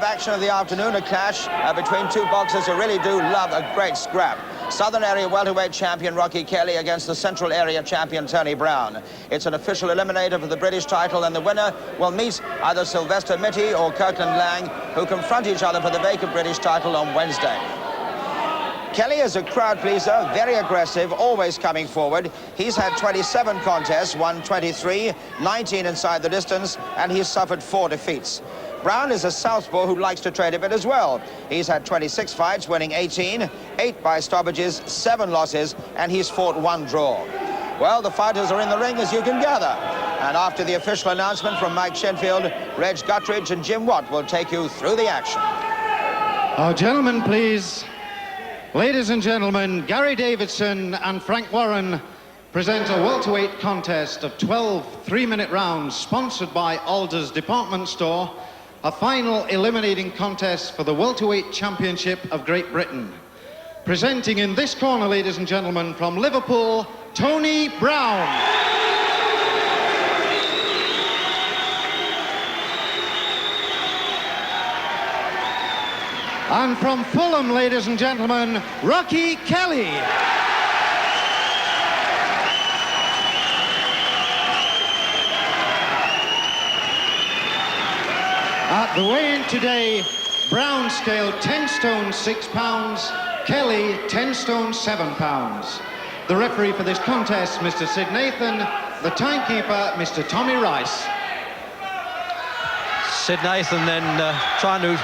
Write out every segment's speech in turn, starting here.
Action of the afternoon, a clash between two boxers who really do love a great scrap. Southern Area welterweight champion Rocky Kelly against the Central Area champion Tony Brown. It's an official eliminator for the British title, and the winner will meet either Sylvester Mitty or Kirkland Lang, who confront each other for the vacant British title on Wednesday. Kelly is a crowd pleaser, very aggressive, always coming forward. He's had 27 contests, won 23, 19 inside the distance, and he's suffered 4 defeats. Brown is a southpaw who likes to trade a bit as well. He's had 26 fights, winning 18, 8 by stoppages, 7 losses, and he's fought 1 draw. Well, the fighters are in the ring, as you can gather. And after the official announcement from Mike Shenfield, Reg Guttridge and Jim Watt will take you through the action. Oh, gentlemen, please. Ladies and gentlemen, Gary Davidson and Frank Warren present a welterweight contest of 12 3-minute rounds sponsored by Alder's Department Store, a final eliminating contest for the Welterweight Championship of Great Britain. Presenting in this corner, ladies and gentlemen, from Liverpool, Tony Brown. And from Fulham, ladies and gentlemen, Rocky Kelly. At the weigh-in today, Brown scaled 10 stone 6 pounds, Kelly 10 stone 7 pounds. The referee for this contest, Mr. Sid Nathan. The timekeeper, Mr. Tommy Rice. Sid Nathan then trying to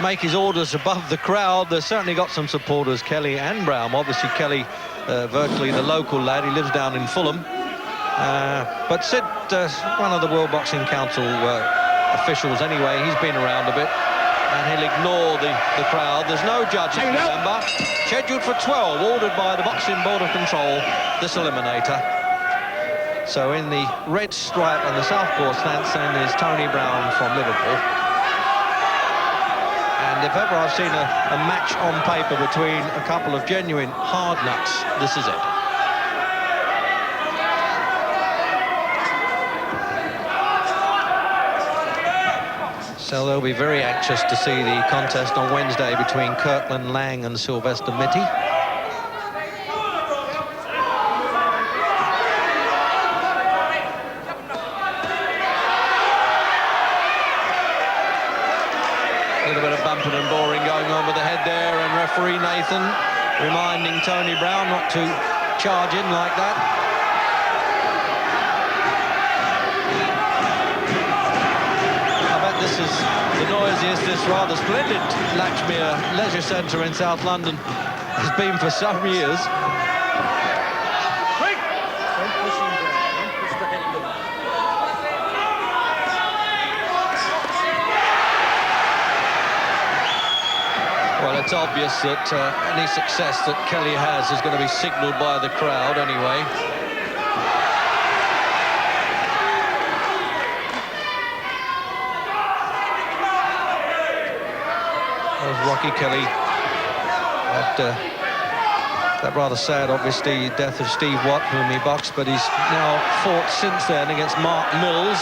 make his orders above the crowd. They've certainly got some supporters, Kelly and Brown. Obviously Kelly, virtually the local lad, he lives down in Fulham. But Sid, one of the World Boxing Council officials anyway, he's been around a bit, and he'll ignore the crowd. There's no judges, remember. Scheduled for 12, ordered by the Boxing Board of Control, this eliminator. So in the red stripe on the southpaw stance then is Tony Brown from Liverpool. And if ever I've seen a match on paper between a couple of genuine hard nuts, this is it. So they'll be very anxious to see the contest on Wednesday between Kirkland Lang and Sylvester Mitty. A little bit of bumping and boring going on with the head there, and referee Nathan reminding Tony Brown not to charge in like that. This is the noisiest this rather splendid Latchmere Leisure Centre in South London has been for some years. Well, it's obvious that any success that Kelly has is going to be signalled by the crowd anyway. Rocky Kelly had that rather sad, obviously, death of Steve Watt, whom he boxed, but he's now fought since then against Mark Mills,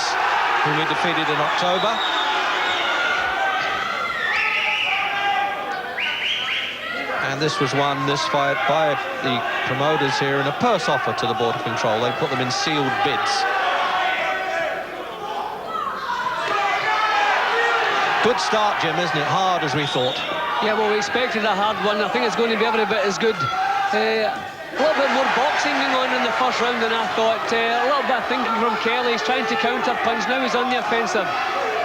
whom he defeated in October. And this was won, this fight, by the promoters here in a purse offer to the Board of Control. They put them in sealed bids. Good start, Jim, isn't it? Hard as we thought. Yeah, well, we expected a hard one. I think it's going to be every bit as good. A little bit more boxing going on in the first round than I thought. A little bit of thinking from Kelly. He's trying to counter-punch. Now he's on the offensive.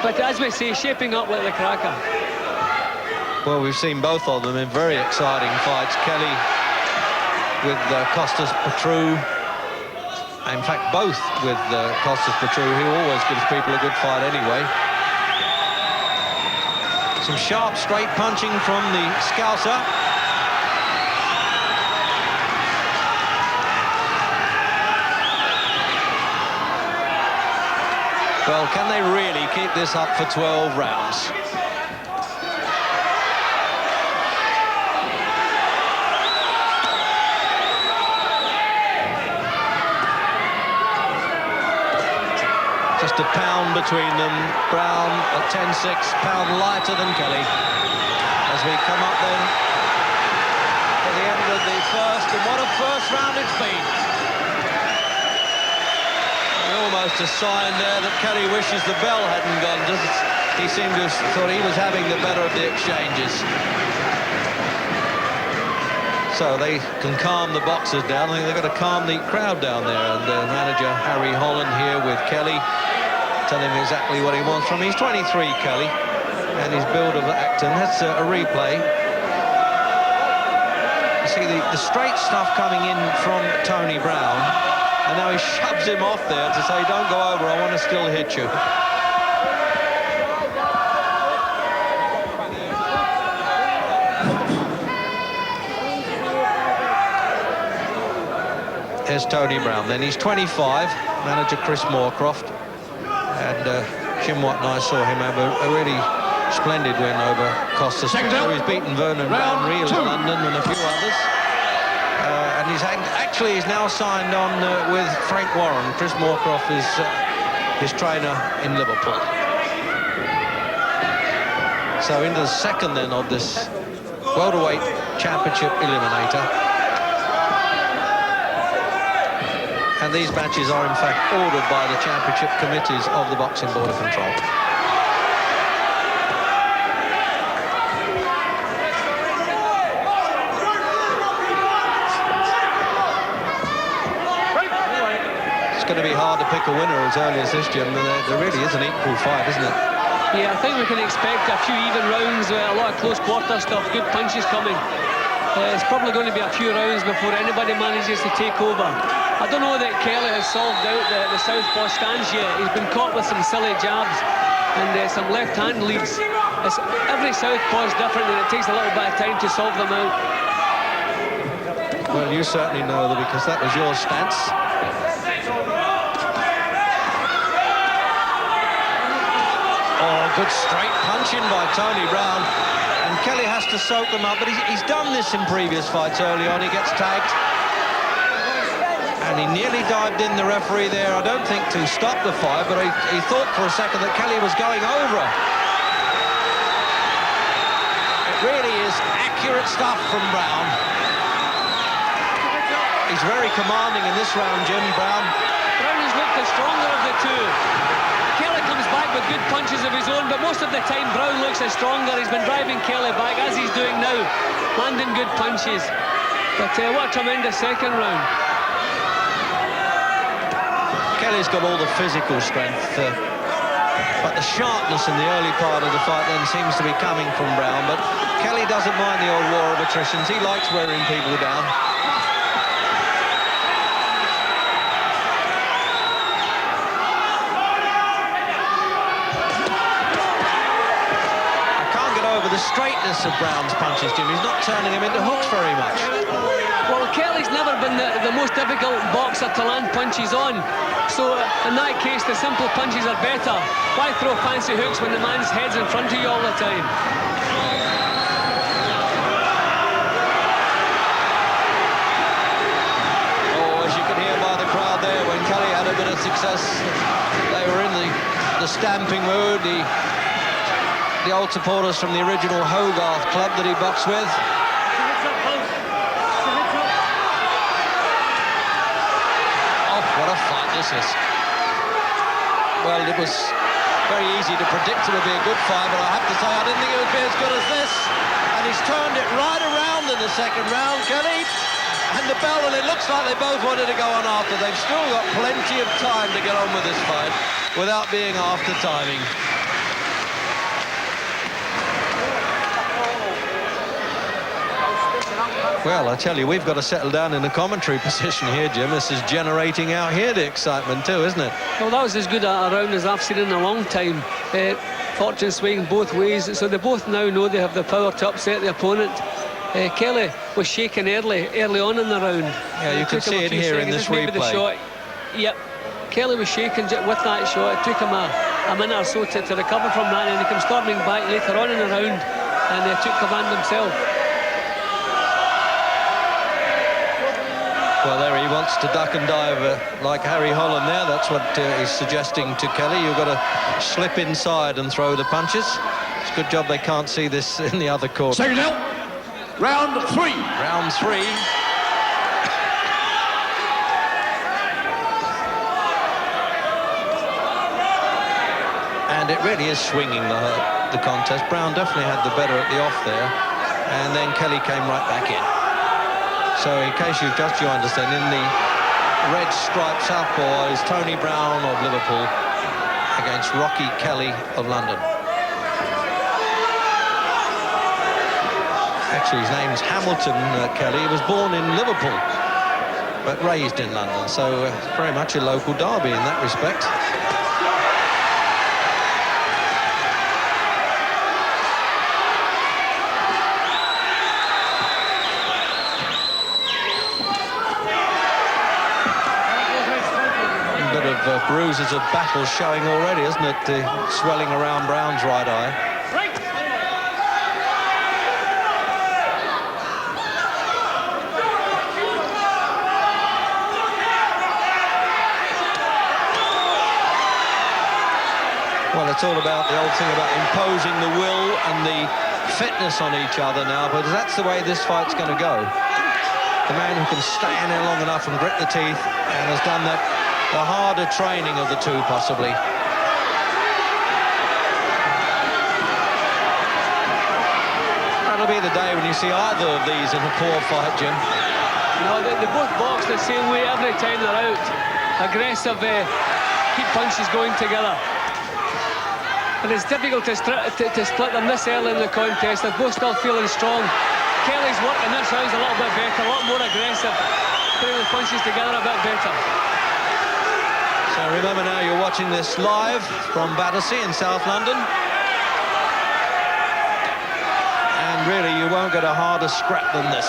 But as we say, shaping up like the cracker. Well, we've seen both of them in very exciting fights. Kelly with Costas Petru. In fact, both with Costas Petru, who always gives people a good fight anyway. Some sharp, straight punching from the Scouser. Well, can they really keep this up for 12 rounds? Just a pound between them. Brown at 10.6, pound lighter than Kelly. As we come up then to the end of the first, and what a first round it's been. Almost a sign there that Kelly wishes the bell hadn't gone. He seemed to have thought he was having the better of the exchanges. So they can calm the boxers down. I think they've got to calm the crowd down there. And manager Harry Holland here with Kelly, telling him exactly what he wants from him. He's 23, Kelly, and his build of Acton. That's a replay. You see the straight stuff coming in from Tony Brown, and now he shoves him off there to say, don't go over, I want to still hit you. There's Tony Brown. Then he's 25, manager Chris Moorcroft. And Jim Watt and I saw him have a really splendid win over Costa. He's beaten Vernon Van Riel in London and a few others. And he's now signed on with Frank Warren. Chris Moorcroft is his trainer in Liverpool. So into the second then of this welterweight championship eliminator. And these matches are in fact ordered by the championship committees of the Boxing Board of Control. It's going to be hard to pick a winner as early as this, Jim. There really is an equal fight, isn't it? Yeah, I think we can expect a few even rounds, a lot of close quarter stuff, good punches coming. It's probably going to be a few rounds before anybody manages to take over. I don't know that Kelly has solved out the southpaw stance yet. He's been caught with some silly jabs and some left-hand leads. Every southpaw is different, and it takes a little bit of time to solve them out. Well, you certainly know that because that was your stance. Oh, good straight punching by Tony Brown. And Kelly has to soak them up, but he's done this in previous fights early on. He gets tagged. And he nearly dived in the referee there, I don't think to stop the fight, but he thought for a second that Kelly was going over. It really is accurate stuff from Brown. He's very commanding in this round, Jim. Brown has looked the stronger of the two. Kelly comes back with good punches of his own, but most of the time Brown looks as stronger. He's been driving Kelly back, as he's doing now, landing good punches. But what a tremendous second round. Kelly's got all the physical strength, but the sharpness in the early part of the fight then seems to be coming from Brown. But Kelly doesn't mind the old war of attritions. He likes wearing people down. I can't get over the straightness of Brown's punches, Jim. He's not turning them into hooks very much. Well, Kelly's never been the most difficult boxer to land punches on. So in that case, the simple punches are better. Why throw fancy hooks when the man's head's in front of you all the time? Oh, as you can hear by the crowd there, when Kelly had a bit of success, they were in the stamping mood. The old supporters from the original Hogarth club that he boxed with. What a fight this is. Well, it was very easy to predict it would be a good fight, but I have to say I didn't think it would be as good as this. And he's turned it right around in the second round, Kelly. And the bell, and it looks like they both wanted to go on after. They've still got plenty of time to get on with this fight without being after timing. Well, I tell you, we've got to settle down in the commentary position here, Jim. This is generating out here the excitement too, isn't it? Well, that was as good a round as I've seen in a long time. Fortune swinging both ways, so they both now know they have the power to upset the opponent. Kelly was shaking early on in the round. Yeah, you can see it here in this replay. The shot. Yep, Kelly was shaking with that shot. It took him a minute or so to recover from that, and he came storming back later on in the round and took command himself. Well, there he wants to duck and dive like Harry Holland there. That's what he's suggesting to Kelly. You've got to slip inside and throw the punches. It's a good job they can't see this in the other corner. Second out. Round 3. Round 3. And it really is swinging the contest. Brown definitely had the better at the off there. And then Kelly came right back in. So in case you've just joined us then, in the red striped southpaw is Tony Brown of Liverpool against Rocky Kelly of London. Actually, his name's Hamilton Kelly. He was born in Liverpool, but raised in London. So very much a local derby in that respect. Bruises of battle showing already, isn't it? The swelling around Brown's right eye. Well, it's all about the old thing about imposing the will and the fitness on each other now, but that's the way this fight's going to go. The man who can stay in there long enough and grit the teeth and has done that. The harder training of the two, possibly. That'll be the day when you see either of these in a poor fight, Jim. No, they both box the same way every time they're out. Aggressive, keep punches going together. And it's difficult to split them this early in the contest. They're both still feeling strong. Kelly's working this round's a little bit better, a lot more aggressive. Putting the punches together a bit better. So remember now, you're watching this live from Battersea in South London. And really, you won't get a harder scrap than this.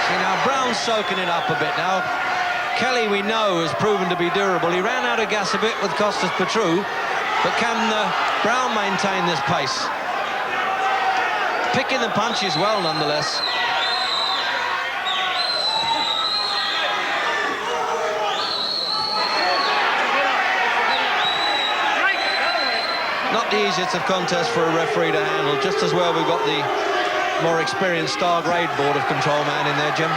See, now Brown's soaking it up a bit now. Kelly, we know, has proven to be durable. He ran out of gas a bit with Costas Petru, but can Brown maintain this pace? Picking the punches well, nonetheless. Not the easiest of contests for a referee to handle. Just as well we've got the more experienced Star Grade Board of Control man in there, Jim.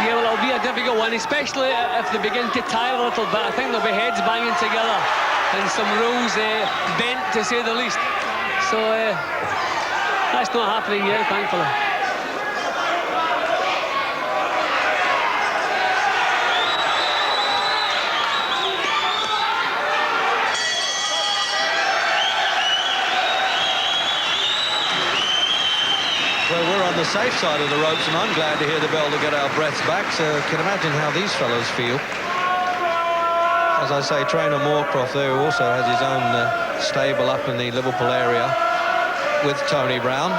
Yeah, well, it'll be a difficult one, especially if they begin to tire a little bit. I think there'll be heads banging together and some rules bent, to say the least. So that's not happening yet, thankfully. Well, we're on the safe side of the ropes, and I'm glad to hear the bell to get our breaths back, so I can imagine how these fellows feel. As I say, trainer Moorcroft there, who also has his own stable up in the Liverpool area with Tony Brown.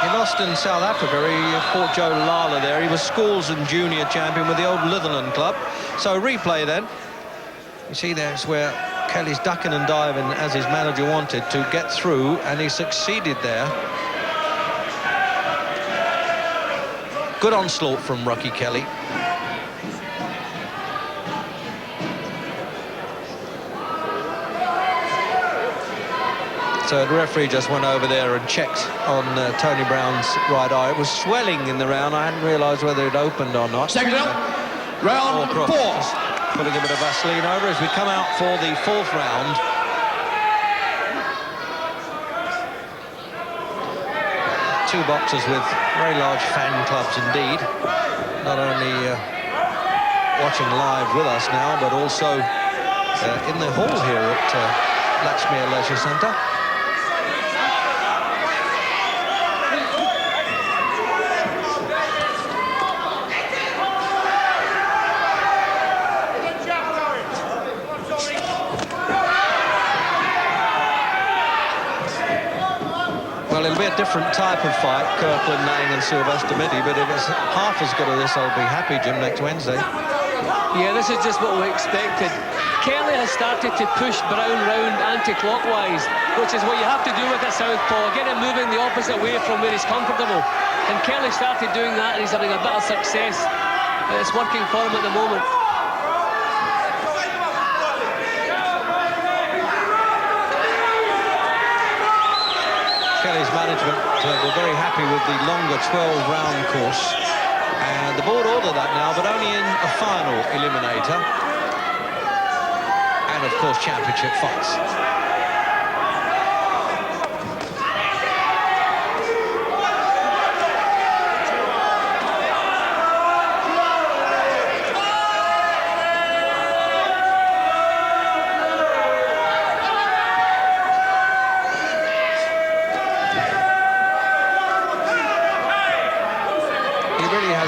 He lost in South Africa. He fought Joe Lala there. He was schools and junior champion with the old Litherland club. So replay then. You see there's where Kelly's ducking and diving as his manager wanted to get through, and he succeeded there. Good onslaught from Rocky Kelly. So the referee just went over there and checked on Tony Brown's right eye. It was swelling in the round. I hadn't realised whether it opened or not. Second out. Round 4. Putting a bit of Vaseline over as we come out for the 4th round. Two boxers with very large fan clubs indeed. Not only watching live with us now, but also in the hall here at Latchmere Leisure Centre. Well, it'll be a different type of fight, Kirkland Lang and Sylvester Mitty, but if it's half as good as this, I'll be happy, Jim, next Wednesday. Yeah, this is just what we expected. Kelly has started to push Brown round anti-clockwise, which is what you have to do with a southpaw. Get him moving the opposite way from where he's comfortable. And Kelly started doing that, and he's having a bit of success. It's working for him at the moment. Kelly's management were very happy with the longer 12-round course. And the board ordered that now, but only in a final eliminator. And, of course, championship fights.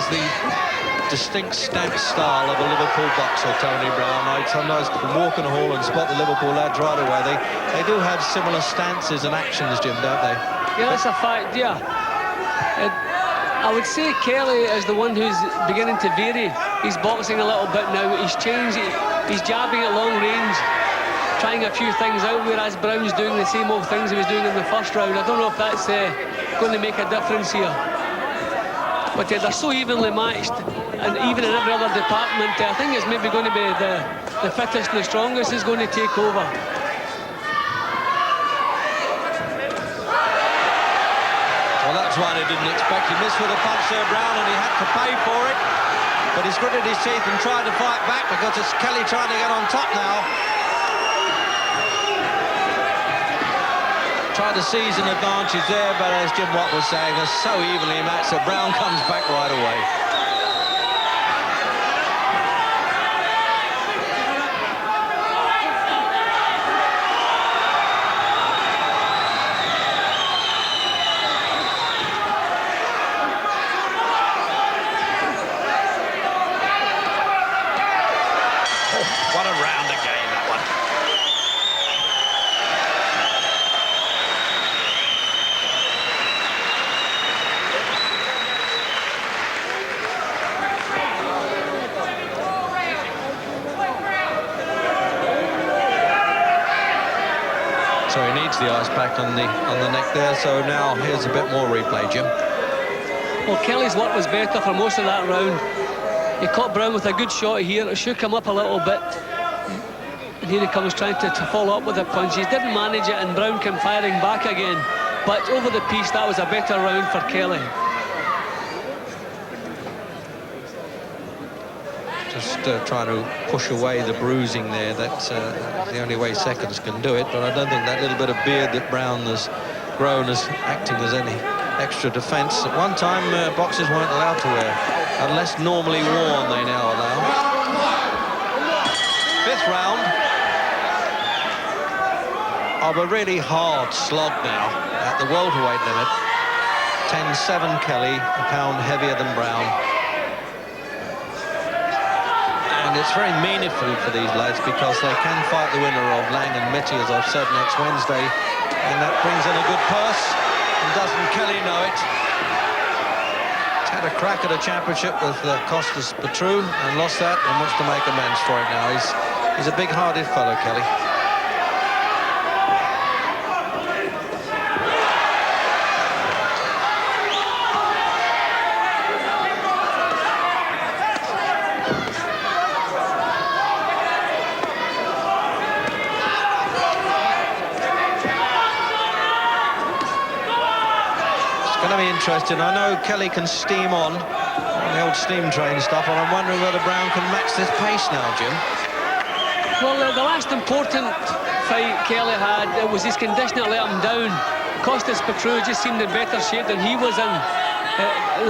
The distinct stance style of a Liverpool boxer, Tony Brown. I sometimes can walk in a hall and spot the Liverpool lads right away. They do have similar stances and actions, Jim, don't they? Yeah, that's a fact, yeah. I would say Kelly is the one who's beginning to vary. He's boxing a little bit now. He's changed. He's jabbing at long range, trying a few things out, whereas Brown's doing the same old things he was doing in the first round. I don't know if that's going to make a difference here. But they're so evenly matched, and even in every other department, I think it's maybe going to be the fittest and the strongest is going to take over. Well, that's one he didn't expect. He missed with a punch there, Brown, and he had to pay for it. But he's gritted his teeth and tried to fight back because it's Kelly trying to get on top now. Tried to seize an advantage there, but as Jim Watt was saying, they're so evenly matched that Brown comes back right away. Oh, what a round again, that one. So he needs the ice pack on the neck there. So now here's a bit more replay, Jim. Well, Kelly's work was better for most of that round. He caught Brown with a good shot here. It shook him up a little bit. And here he comes trying to follow up with a punch. He didn't manage it, and Brown came firing back again. But over the piece, that was a better round for Kelly. Just trying to push away the bruising there. That's the only way seconds can do it. But I don't think that little bit of beard that Brown has grown is acting as any extra defence. At one time, boxers weren't allowed to wear, unless normally worn, they now allow. Fifth round of a really hard slog now at the welterweight limit. 10-7 Kelly, a pound heavier than Brown. And it's very meaningful for these lads because they can fight the winner of Lang and Mitty, as I've said, next Wednesday. And that brings in a good purse. And doesn't Kelly know it? He's had a crack at a championship with Costas Petru and lost that and wants to make amends for it now. He's a big-hearted fellow, Kelly. Interesting. I know Kelly can steam on the old steam train stuff, and I'm wondering whether Brown can match this pace now, Jim. Well, the last important fight Kelly had, it was his condition that let him down. Costas Petru just seemed in better shape than he was in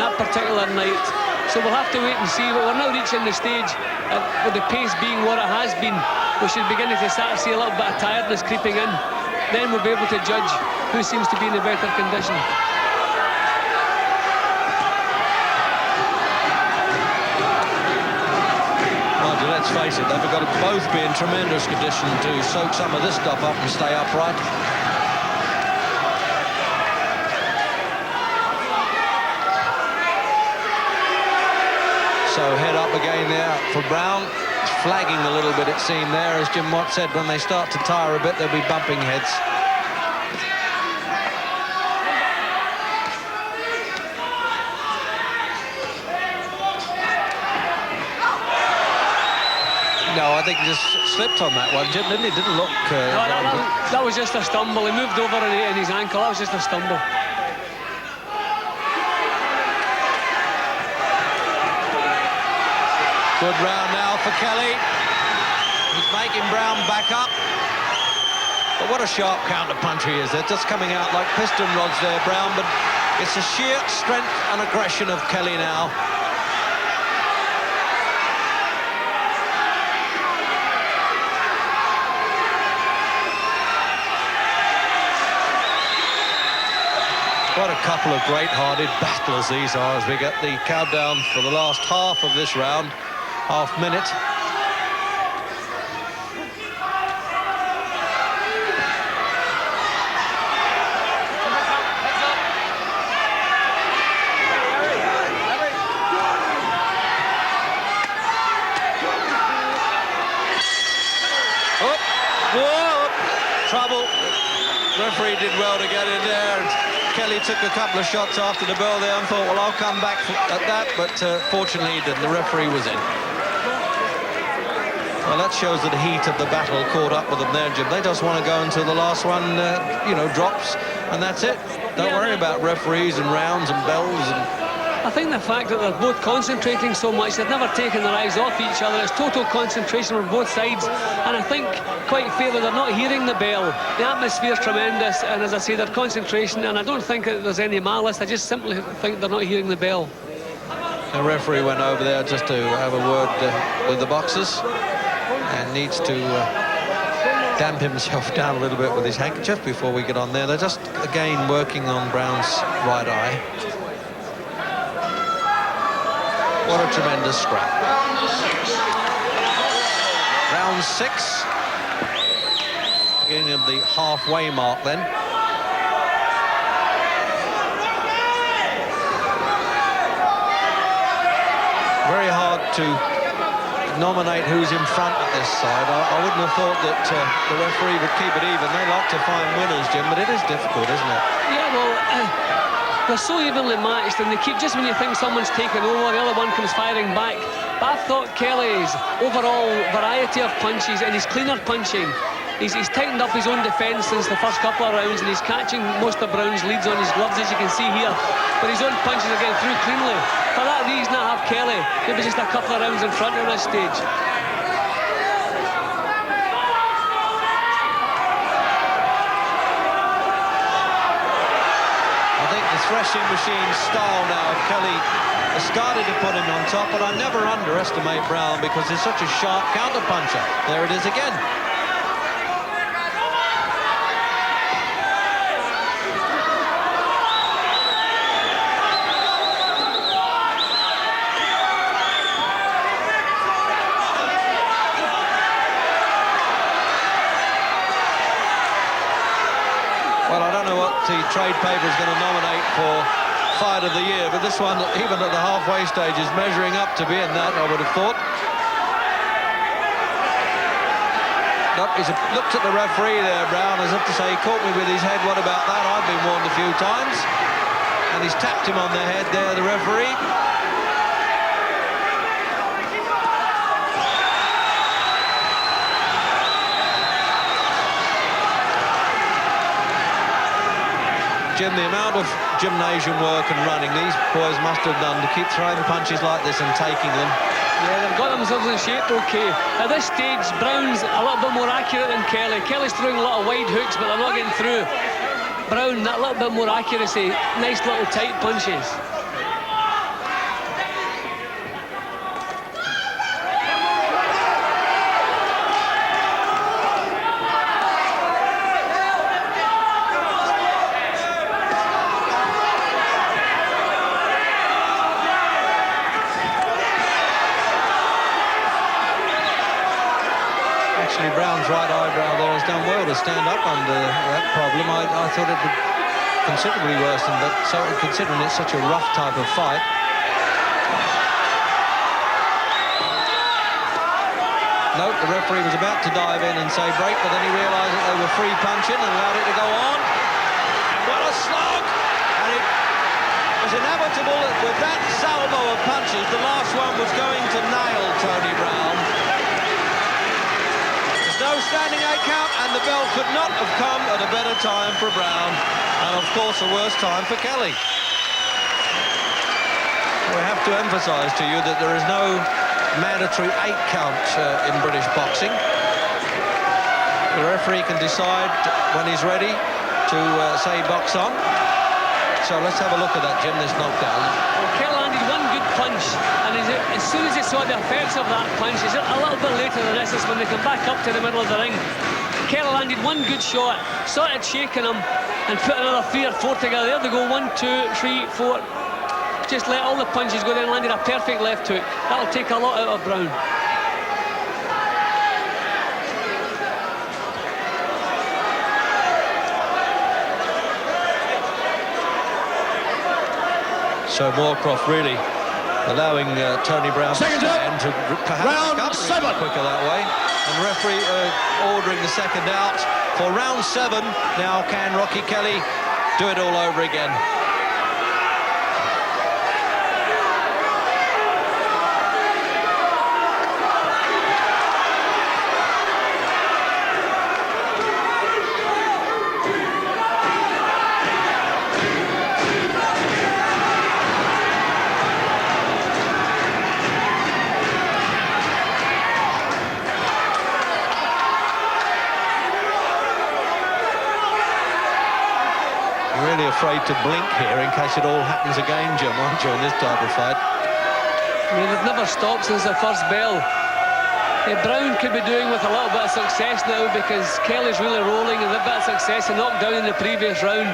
that particular night. So we'll have to wait and see. But we're now reaching the stage with the pace being what it has been. We should begin to start to see a little bit of tiredness creeping in. Then we'll be able to judge who seems to be in a better condition. Let's face it, they've got to both be in tremendous condition to soak some of this stuff up and stay upright. So head up again there for Brown. It's flagging a little bit, it seemed there. As Jim Watt said, when they start to tire a bit, they'll be bumping heads. No, I think he just slipped on that one, Jim, didn't he? Didn't look... No, that was just a stumble. He moved over in his ankle. That was just a stumble. Good round now for Kelly. He's making Brown back up. But what a sharp counter-punch he is. They're just coming out like piston rods there, Brown, but it's the sheer strength and aggression of Kelly now. What a couple of great-hearted battlers these are as we get the countdown for the last half of this round, half minute. Oh, whoa, trouble. Referee did well to get in there. Kelly took a couple of shots after the bell there and thought, well, I'll come back at that, but fortunately he didn't. The referee was in. Well, that shows that the heat of the battle caught up with them there, Jim. They just want to go until the last one, you know, drops, and that's it. Don't worry about referees and rounds and bells. And I think the fact that they're both concentrating so much, they've never taken their eyes off each other. It's total concentration on both sides, and I think, quite fairly, they're not hearing the bell. The atmosphere's tremendous, and as I say, their concentration, and I don't think that there's any malice. I just simply think they're not hearing the bell. The referee went over there just to have a word with the boxers, and needs to damp himself down a little bit with his handkerchief before we get on there. They're just, again, working on Brown's right eye. What a tremendous scrap. Round 6. Beginning of the halfway mark then. Very hard to nominate who's in front at this side. I wouldn't have thought that the referee would keep it even. They like to find winners, Jim, but it is difficult, isn't it? Yeah, well... they're so evenly matched, and they keep, just when you think someone's taken over, the other one comes firing back. But I've thought Kelly's overall variety of punches and his cleaner punching, he's tightened up his own defence since the first couple of rounds, and he's catching most of Brown's leads on his gloves, as you can see here. But his own punches are getting through cleanly. For that reason, I have Kelly maybe just a couple of rounds in front at this stage. Threshing machine style now. Kelly has started to put him on top, but I never underestimate Brown because he's such a sharp counter-puncher. There it is again. Well, I don't know what the trade paper is going to nominate for Fight of the Year, but this one, even at the halfway stage, is measuring up to being that, I would have thought. Look, he's looked at the referee there, Brown, as if to say, he caught me with his head, what about that? I've been warned a few times. And he's tapped him on the head there, the referee. Jim, the amount of gymnasium work and running these boys must have done to keep throwing punches like this and taking them. Yeah, they've got themselves in shape, okay. At this stage, Brown's a little bit more accurate than Kelly. Kelly's throwing a lot of wide hooks, but they're not getting through. Brown, that little bit more accuracy, nice little tight punches. Brown's right eyebrow there has done well to stand up under that problem. I thought it would considerably worsen, but so considering it's such a rough type of fight. The referee was about to dive in and say break, but then he realised that they were free punching and allowed it to go on. And what a slog! And it was inevitable that with that salvo of punches, the last one was going to nail Tony Brown. There's no standing 8 count, and the bell could not have come at a better time for Brown. And, of course, a worse time for Kelly. We have to emphasise to you that there is no mandatory 8 count in British boxing. The referee can decide when he's ready to say box on. So let's have a look at that, Jim, this knockdown. Well, Kelly landed one good punch, and as soon as he saw the effects of that punch, it's a little bit later than this is when they come back up to the middle of the ring. Kelly landed one good shot, started shaking him, and put another 3 or 4 together. There they go, 1, 2, 3, 4. Just let all the punches go, then landed a perfect left hook. That'll take a lot out of Brown. So Moorcroft really allowing Tony Brown to perhaps round 7 quicker that way. And referee ordering the second out for round 7. Now can Rocky Kelly do it all over again? Really afraid to blink here in case it all happens again, Jim, aren't you, in this type of fight? I mean, they've never stopped since the first bell. Brown could be doing with a little bit of success now because Kelly's really rolling, and a bit of success and knocked down in the previous round.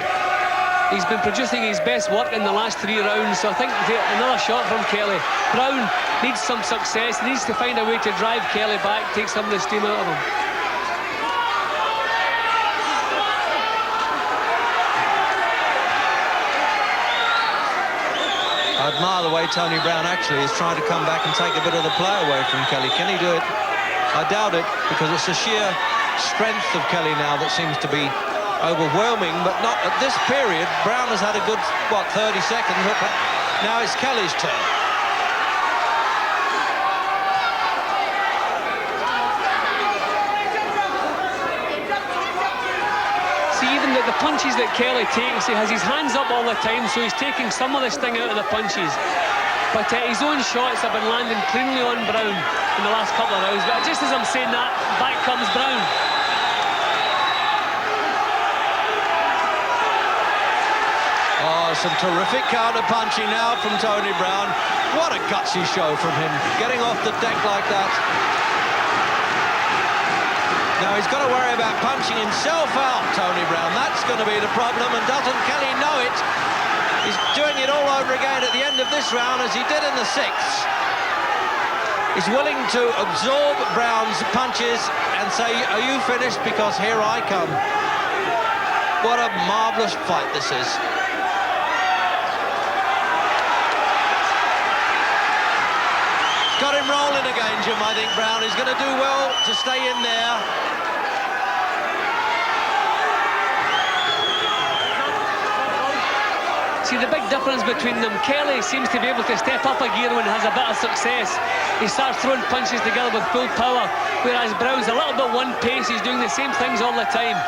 He's been producing his best work in the last 3 rounds, so I think another shot from Kelly. Brown needs some success, needs to find a way to drive Kelly back, take some of the steam out of him. I admire the way Tony Brown actually is trying to come back and take a bit of the play away from Kelly. Can he do it? I doubt it, because it's the sheer strength of Kelly now that seems to be overwhelming, but not at this period. Brown has had a good, 30 seconds, but now it's Kelly's turn. The punches that Kelly takes, he has his hands up all the time, so he's taking some of the sting out of the punches. But his own shots have been landing cleanly on Brown in the last couple of rounds. But just as I'm saying that, back comes Brown. Oh, some terrific counter-punching now from Tony Brown. What a gutsy show from him, getting off the deck like that. Now he's got to worry about punching himself out, Tony Brown. That's going to be the problem, and doesn't Kelly know it? He's doing it all over again at the end of this round as he did in the 6th. He's willing to absorb Brown's punches and say, are you finished? Because here I come. What a marvellous fight this is. Got him rolling again, Jim, I think, Brown. He's going to do well to stay in there. See, the big difference between them, Kelly seems to be able to step up a gear when he has a bit of success. He starts throwing punches together with full power, whereas Brown's a little bit one pace. He's doing the same things all the time.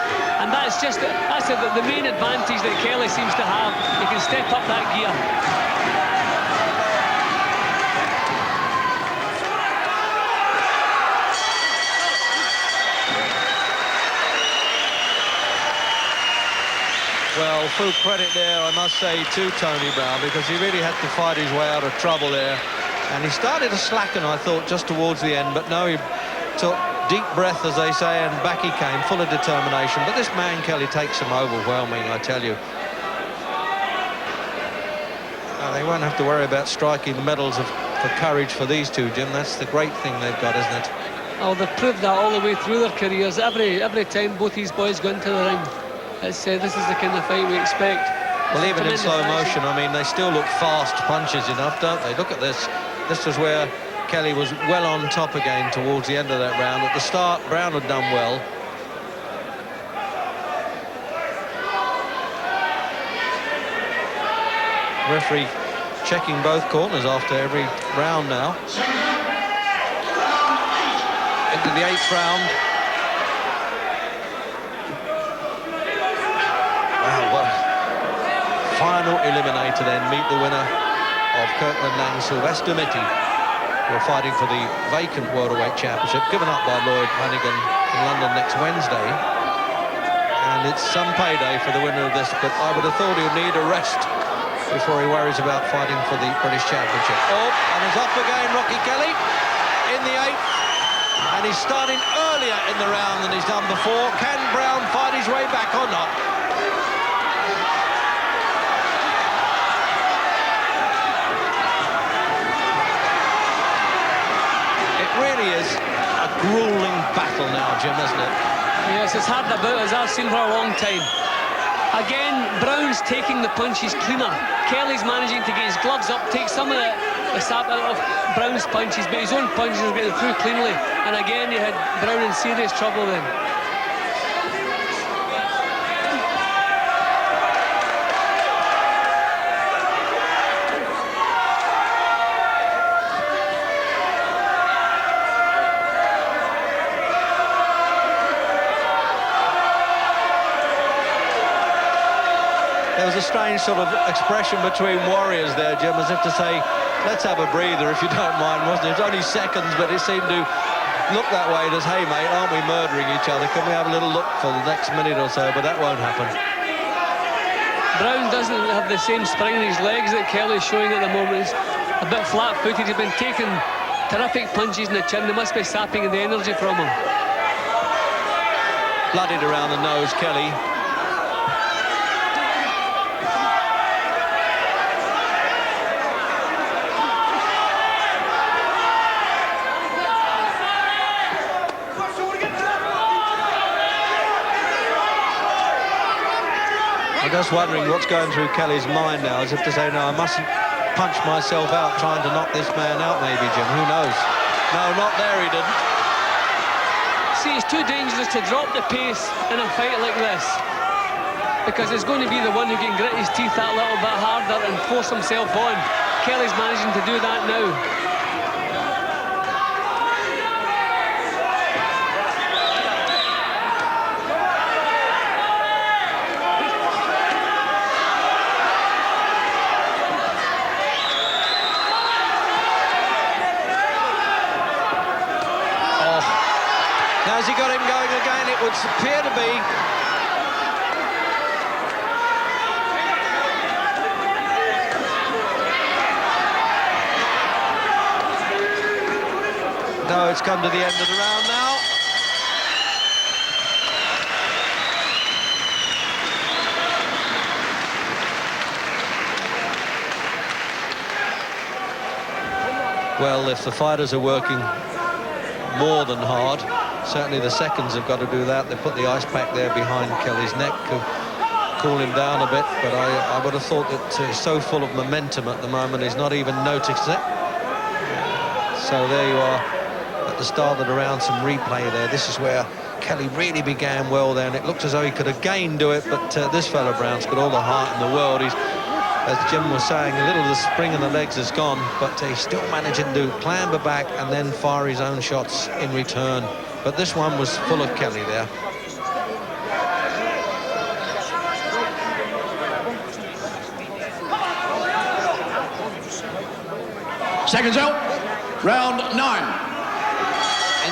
And that's the main advantage that Kelly seems to have. He can step up that gear. Well, full credit there, I must say, to Tony Brown, because he really had to fight his way out of trouble there. And he started to slacken, I thought, just towards the end. But no, he took deep breath, as they say, and back he came, full of determination. But this man, Kelly, takes him overwhelming, I tell you. They won't have to worry about striking the medals for courage for these two, Jim. That's the great thing they've got, isn't it? Oh, they've proved that all the way through their careers. Every time both these boys go into the ring, this is the kind of fight we expect. Well, even in slow motion, I mean, they still look fast punches enough, don't they? Look at this. This was where Kelly was well on top again towards the end of that round. At the start, Brown had done well. Referee checking both corners after every round now. Into the 8th round. Wow, what a final eliminator then. Meet the winner of Kirkland Lang, Sylvester Mitty, who are fighting for the vacant welterweight championship, given up by Lloyd Hannigan in London next Wednesday. And it's some payday for the winner of this, but I would have thought he'll need a rest before he worries about fighting for the British Championship. Oh, and he's off again, Rocky Kelly, in the 8th. And he's starting earlier in the round than he's done before. Can Brown fight his way back or not? It really is a grueling battle now, Jim, isn't it? Yes, it's hard about as I've seen for a long time. Again, Brown's taking the punches cleaner. Kelly's managing to get his gloves up, take some of the sap out of Brown's punches, but his own punches are getting through cleanly. And again, you had Brown in serious trouble then. There was a strange sort of expression between warriors there, Jim, as if to say, let's have a breather if you don't mind, wasn't it? It was only seconds, but it seemed to look that way as, hey, mate, aren't we murdering each other? Can we have a little look for the next minute or so? But that won't happen. Brown doesn't have the same spring in his legs that Kelly's showing at the moment. He's a bit flat-footed. He's been taking terrific punches in the chin. They must be sapping the energy from him. Bloodied around the nose, Kelly. I'm just wondering what's going through Kelly's mind now, as if to say, no, I mustn't punch myself out trying to knock this man out, maybe, Jim. Who knows? No, not there, he didn't. See, it's too dangerous to drop the pace in a fight like this, because it's going to be the one who can grit his teeth that little bit harder and force himself on. Kelly's managing to do that now. Has he got him going again? It would appear to be. No, it's come to the end of the round now. Well, if the fighters are working more than hard, certainly the seconds have got to do that. They put the ice pack there behind Kelly's neck to cool him down a bit, but I would have thought that he's so full of momentum at the moment, he's not even noticed it. So there you are at the start of the round, some replay there. This is where Kelly really began well there, and it looked as though he could again do it, but this fellow Brown's got all the heart in the world. He's, as Jim was saying, a little of the spring in the legs is gone, but he's still managing to clamber back and then fire his own shots in return. But this one was full of Kelly there. Seconds out. Round 9.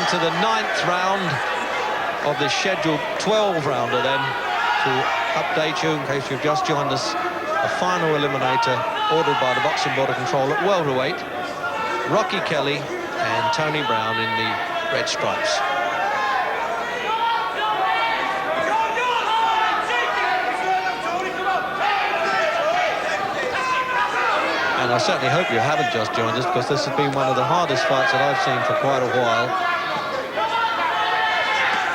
Into the 9th round of the scheduled 12-rounder then. To update you, in case you've just joined us, a final eliminator ordered by the Boxing Board of Control at welterweight. Rocky Kelly and Tony Brown in the red stripes. And I certainly hope you haven't just joined us, because this has been one of the hardest fights that I've seen for quite a while.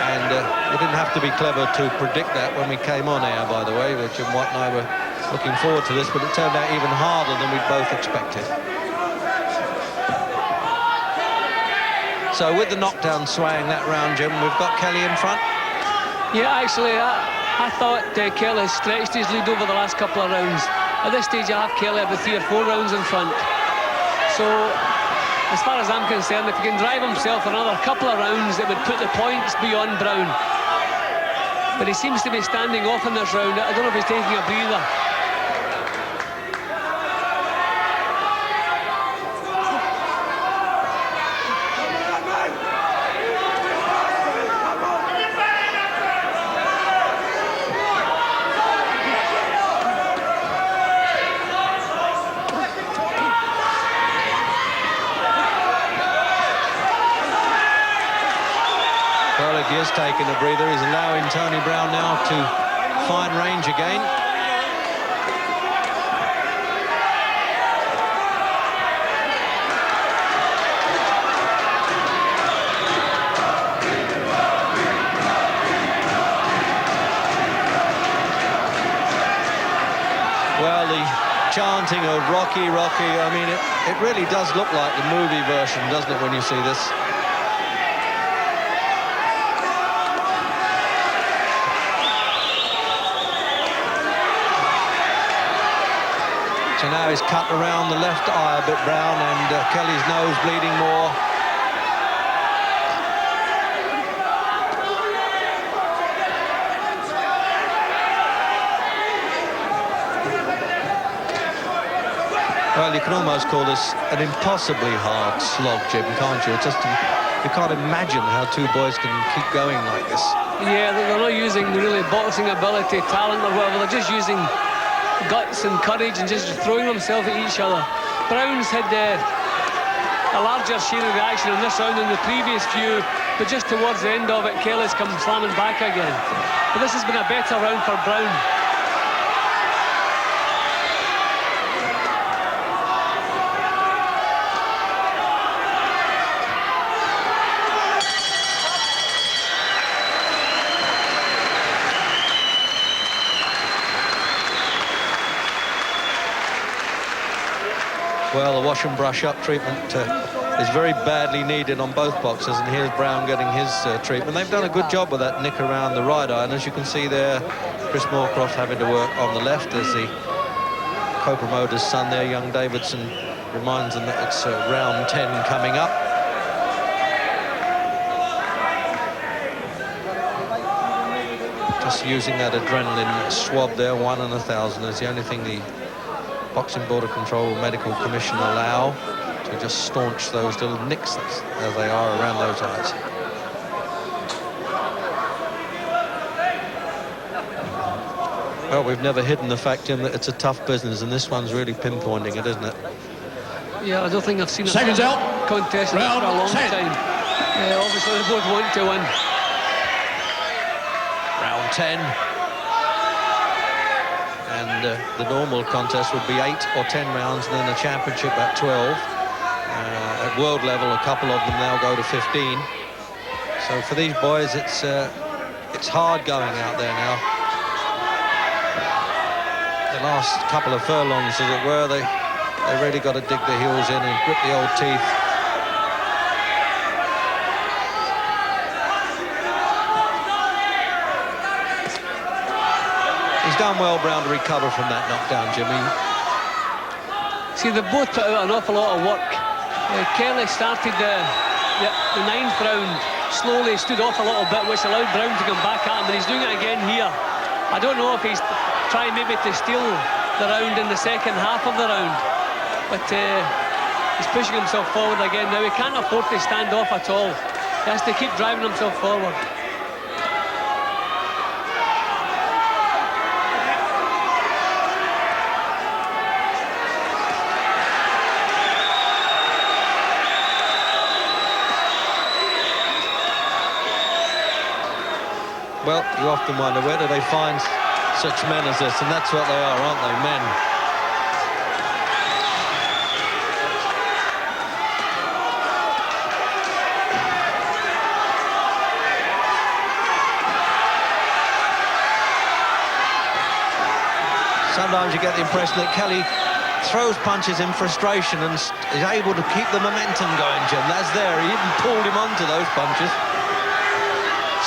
And you didn't have to be clever to predict that when we came on air, by the way. Jim Watt and I were looking forward to this, but it turned out even harder than we'd both expected. So with the knockdown swaying that round, Jim, we've got Kelly in front. Yeah, actually, I thought Kelly stretched his lead over the last couple of rounds. At this stage, I have Kelly about 3 or 4 rounds in front. So, as far as I'm concerned, if he can drive himself another couple of rounds, it would put the points beyond Brown. But he seems to be standing off in this round. I don't know if he's taking a breather. He is taking a breather. He's allowing Tony Brown now to find range again. Well, the chanting of Rocky, Rocky, I mean, it really does look like the movie version, doesn't it, when you see this? So now he's cut around the left eye a bit, Brown, and Kelly's nose bleeding more. Well, you can almost call this an impossibly hard slog, Jim, can't you? It's just, you can't imagine how two boys can keep going like this. Yeah, they're not using really boxing ability, talent or whatever. They're just using guts and courage and just throwing themselves at each other. Brown's had a larger share of the action in this round than the previous few, but just towards the end of it, Kelly's come slamming back again. But this has been a better round for Brown. Well, the wash and brush up treatment is very badly needed on both boxers, and here's Brown getting his treatment. They've done a good job with that nick around the right eye, and as you can see there, Chris Moorcroft having to work on the left as the co-promoter's son there, young Davidson, reminds them that it's round 10 coming up. Just using that adrenaline swab there, 1 in 1,000, is the only thing the Boxing Board of Control Medical Commission allow to just staunch those little nicks as they are around those eyes. Well, we've never hidden the fact, Jim, that it's a tough business, and this one's really pinpointing it, isn't it? Yeah, I don't think I've seen a Seconds out. contest for a long time. Obviously, they both want to win. Round 10. And the normal contest would be 8 or 10 rounds, and then the championship at 12. At world level, a couple of them now go to 15. So for these boys, it's hard going out there now. The last couple of furlongs, as it were, they really got to dig their heels in and grip the old teeth. He's done well, Brown, to recover from that knockdown, Jimmy. See, they both put out an awful lot of work. Kelly started the 9th round slowly, stood off a little bit, which allowed Brown to come back at him, and he's doing it again here. I don't know if he's trying maybe to steal the round in the second half of the round, but he's pushing himself forward again now. He can't afford to stand off at all. He has to keep driving himself forward. Well, you often wonder, where do they find such men as this? And that's what they are, aren't they? Men. Sometimes you get the impression that Kelly throws punches in frustration and is able to keep the momentum going, Jim. That's there. He even pulled him onto those punches.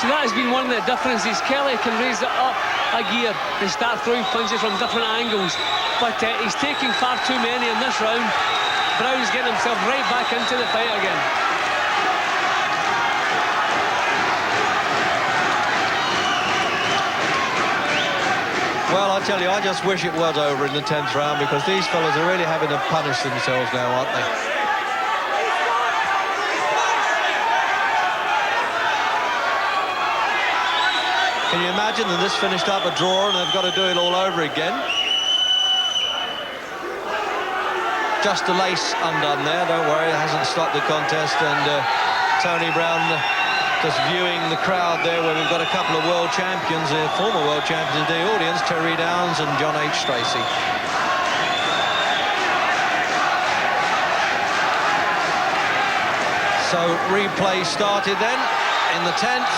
So that has been one of the differences. Kelly can raise it up a gear and start throwing punches from different angles, but he's taking far too many in this round. Brown's getting himself right back into the fight again. Well, I tell you, I just wish it was over in the 10th round, because these fellas are really having to punish themselves now, aren't they? Can you imagine that this finished up a draw and they've got to do it all over again? Just a lace undone there, don't worry, it hasn't stopped the contest, and Tony Brown just viewing the crowd there, where we've got a couple of world champions, former world champions in the audience, Terry Downs and John H. Tracy. So replay started then in the 10th.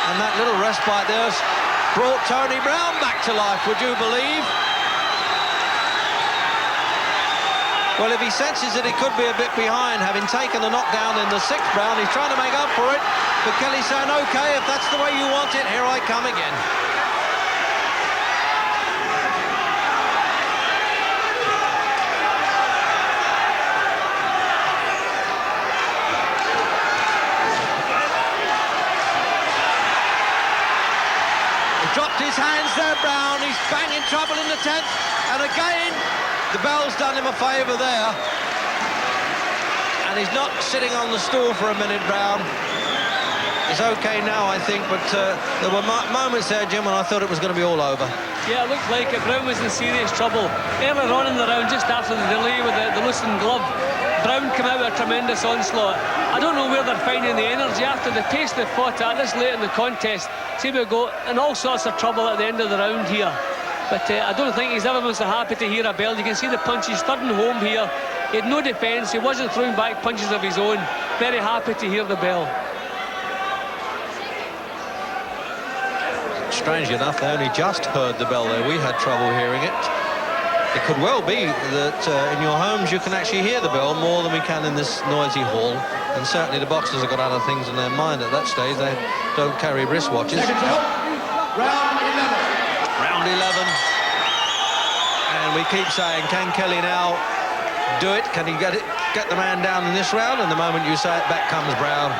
And that little respite there's brought Tony Brown back to life, would you believe? Well, if he senses that he could be a bit behind, having taken the knockdown in the 6th round, he's trying to make up for it. But Kelly's saying, OK, if that's the way you want it, here I come again. He dropped his hands there, Brown. He's banging trouble in the 10th. And again, the bell's done him a favour there. And he's not sitting on the stool for a minute, Brown. He's OK now, I think, but there were moments there, Jim, when I thought it was going to be all over. Yeah, it looked like it. Brown was in serious trouble. Earlier on in the round, just after the delay with the loosened glove, Brown came out with a tremendous onslaught. I don't know where they're finding the energy after the pace they fought at this late in the contest. See, we go in all sorts of trouble at the end of the round here. But I don't think he's ever been so happy to hear a bell. You can see the punches thudding home here. He had no defence. He wasn't throwing back punches of his own. Very happy to hear the bell. Strangely enough, they only just heard the bell there. We had trouble hearing it. It could well be that in your homes you can actually hear the bell more than we can in this noisy hall. And certainly the boxers have got other things in their mind at that stage. They don't carry wristwatches. Round 11. Round 11. And we keep saying, can Kelly now do it? Can he get the man down in this round? And the moment you say it, back comes Brown.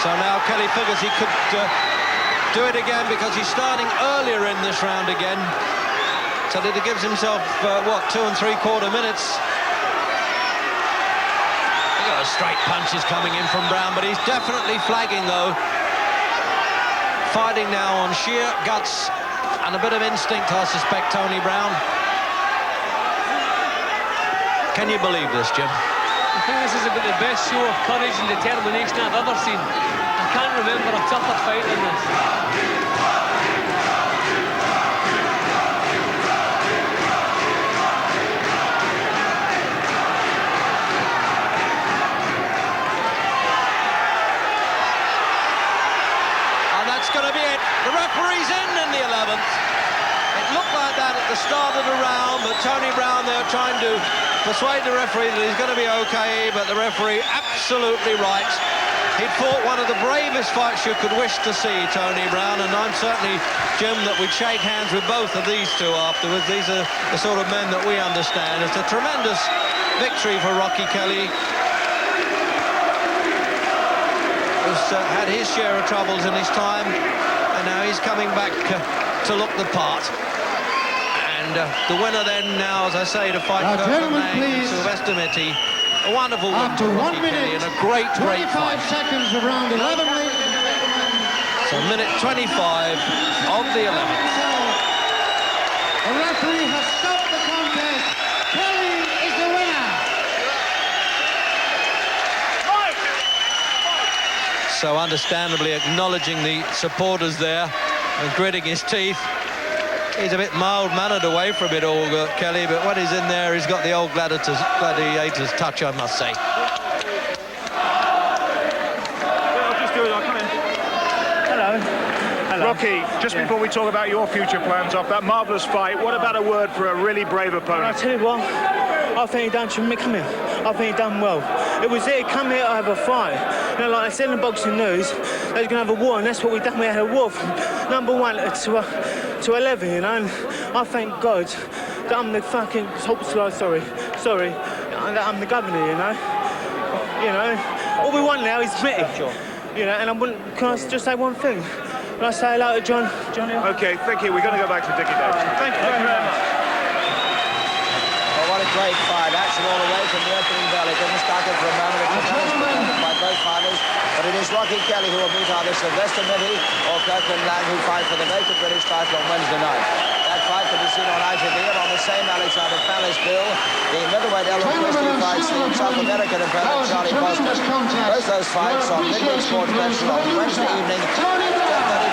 So now Kelly figures he could do it again, because he's starting earlier in this round again. So that he gives himself, 2 3/4 minutes. Look at those straight punches coming in from Brown, but he's definitely flagging, though. Fighting now on sheer guts and a bit of instinct, I suspect, Tony Brown. Can you believe this, Jim? I think this is about the best show of courage and determination I've ever seen. I can't remember a tougher fight than this. And that's going to be it. The referee's in the 11th. It looked like that at the start of the round, but Tony Brown there trying to persuade the referee that he's going to be OK, but the referee absolutely right. He'd fought one of the bravest fights you could wish to see, Tony Brown, and I'm certainly, Jim, that we'd shake hands with both of these two afterwards. These are the sort of men that we understand. It's a tremendous victory for Rocky Kelly. Who's had his share of troubles in his time, and now he's coming back to look the part. And the winner then now, as I say, to fight Kurt Lang and Sylvester Mitty. A wonderful win After for 1 Rocky Kelly minute, and a great 25 fight. seconds of round 11, ladies and gentlemen. So minute 25 of the 11th. The referee has stopped the contest. Kelly is the winner. so understandably acknowledging the supporters there and gritting his teeth. He's a bit mild-mannered away from it all, Kelly, but when he's in there, he's got the old gladiator's touch, I must say. I'll just do it, I'll come in. Hello. Hello. Rocky, just before we talk about your future plans off that marvellous fight, what about a word for a really brave opponent? I tell you what, I think he done come here. I think he done well. It was it, come here to have a fight. You know, like I said in the boxing news, they was going to have a war, and that's what we done. We had a war from number 1 to 11, you know, and I thank God that I'm the fucking sorry, that I'm the governor, you know. All we want now is Mitty, you know, and can I just say one thing? Can I say hello to Johnny? Okay, thank you. We're going to go back to Dickie Davis. Thank you very much. Well, what a great fight. Action all the way from the opening bell. It didn't start it for a moment. It's been by both fighters. But it is Rocky Kelly who will meet either Sylvester Mitty or Kirkland Lang, who fight for the vacant British title on Wednesday night. That fight can be seen on ITV and on the same Alexander Palace bill. The middleweight Ellen Christie fights the South American opponent Charlie Boston. Both those fights on Midweek Sports Special on Wednesday evening at 10:30